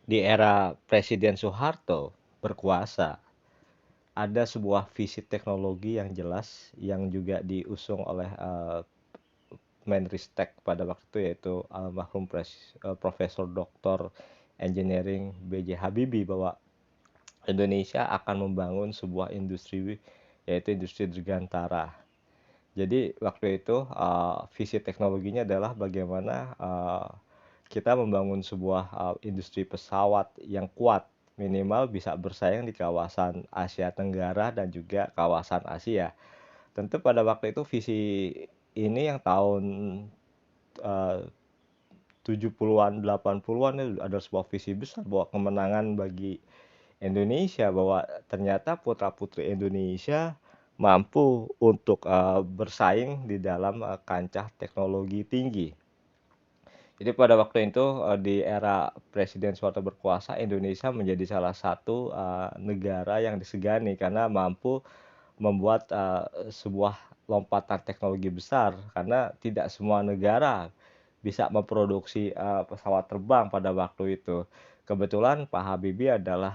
Di era Presiden Soeharto berkuasa, ada sebuah visi teknologi yang jelas yang juga diusung oleh Menristek pada waktu itu, yaitu almarhum Profesor Doktor Engineering B.J. Habibie, bahwa Indonesia akan membangun sebuah industri, yaitu industri dirgantara. Jadi waktu itu visi teknologinya adalah bagaimana kita membangun sebuah industri pesawat yang kuat, minimal bisa bersaing di kawasan Asia Tenggara dan juga kawasan Asia. Tentu pada waktu itu visi ini yang tahun eh, 70-an, 80-an itu ada sebuah visi besar bahwa kemenangan bagi Indonesia, bahwa ternyata putra-putri Indonesia mampu untuk bersaing di dalam kancah teknologi tinggi. Jadi pada waktu itu di era Presiden Soeharto berkuasa, Indonesia menjadi salah satu negara yang disegani karena mampu membuat sebuah lompatan teknologi besar, karena tidak semua negara bisa memproduksi pesawat terbang pada waktu itu. Kebetulan Pak Habibie adalah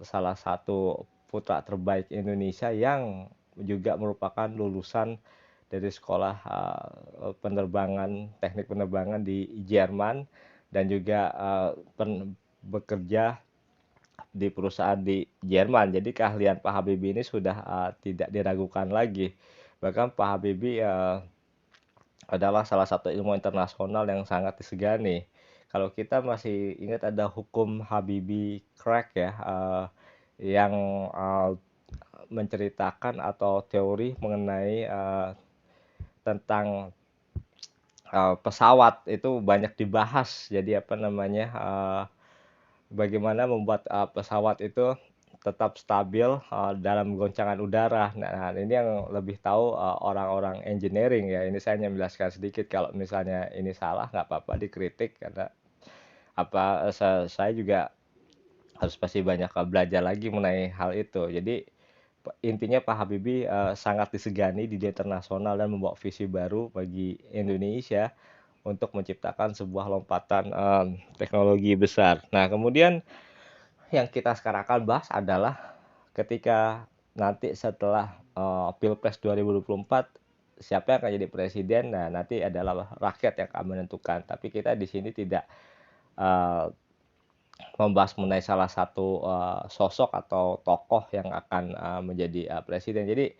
salah satu putra terbaik Indonesia yang juga merupakan lulusan dari sekolah penerbangan, teknik penerbangan di Jerman, dan juga bekerja di perusahaan di Jerman. Jadi keahlian Pak Habibie ini sudah tidak diragukan lagi. Bahkan Pak Habibie adalah salah satu ilmu internasional yang sangat disegani. Kalau kita masih ingat ada hukum Habibie Crack ya, yang uh, menceritakan atau teori mengenai tentang pesawat itu banyak dibahas. Jadi apa namanya, bagaimana membuat pesawat itu tetap stabil dalam goncangan udara. Nah, ini yang lebih tahu orang-orang engineering ya. Ini saya hanya menjelaskan sedikit. Kalau misalnya ini salah, nggak apa-apa dikritik, karena saya juga harus pasti banyak belajar lagi mengenai hal itu. Jadi intinya Pak Habibie sangat disegani di dunia internasional dan membawa visi baru bagi Indonesia untuk menciptakan sebuah lompatan teknologi besar. Nah, kemudian yang kita sekarang akan bahas adalah ketika nanti setelah Pilpres 2024, siapa yang akan jadi presiden. Nah, nanti adalah rakyat yang akan menentukan. Tapi kita di sini tidak uh, membahas mengenai salah satu sosok atau tokoh yang akan menjadi presiden. Jadi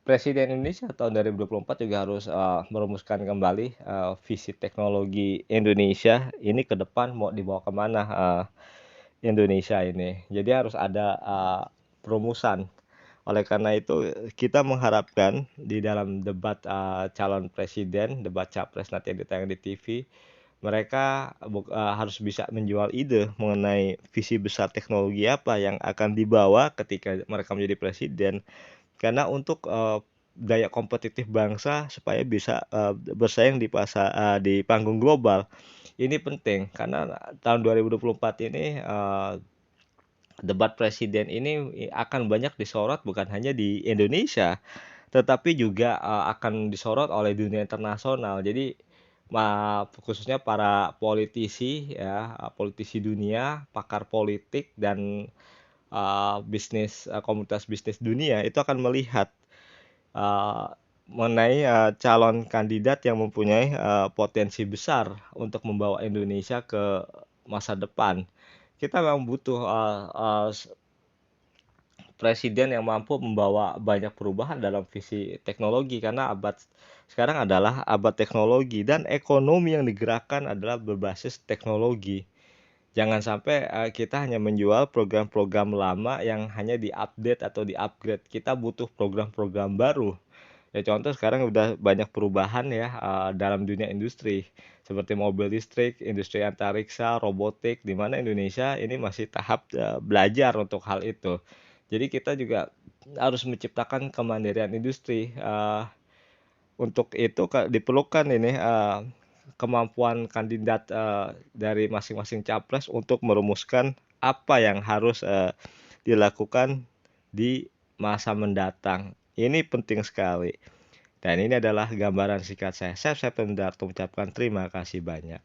Presiden Indonesia tahun 2024 juga harus merumuskan kembali visi teknologi Indonesia ini ke depan mau dibawa kemana Indonesia ini. Jadi harus ada perumusan. Oleh karena itu kita mengharapkan di dalam debat calon presiden, debat capres nanti yang ditayang di TV, mereka harus bisa menjual ide mengenai visi besar teknologi apa yang akan dibawa ketika mereka menjadi presiden, karena untuk daya kompetitif bangsa supaya bisa bersaing di pasar di panggung global ini penting. Karena tahun 2024 ini debat presiden ini akan banyak disorot bukan hanya di Indonesia, tetapi juga akan disorot oleh dunia internasional. Jadi khususnya para politisi ya, politisi dunia, pakar politik, dan komunitas bisnis dunia itu akan melihat uh, mengenai calon kandidat yang mempunyai potensi besar untuk membawa Indonesia ke masa depan. Kita memang butuh presiden yang mampu membawa banyak perubahan dalam visi teknologi, karena abad sekarang adalah abad teknologi dan ekonomi yang digerakkan adalah berbasis teknologi. Jangan sampai kita hanya menjual program-program lama yang hanya diupdate atau diupgrade. Kita butuh program-program baru. Ya contoh sekarang udah banyak perubahan ya dalam dunia industri seperti mobil listrik, industri antariksa, robotik, di mana Indonesia ini masih tahap belajar untuk hal itu. Jadi kita juga harus menciptakan kemandirian industri. Untuk itu diperlukan ini kemampuan kandidat dari masing-masing capres untuk merumuskan apa yang harus dilakukan di masa mendatang. Ini penting sekali. Dan ini adalah gambaran singkat saya. Saya mengucapkan terima kasih banyak.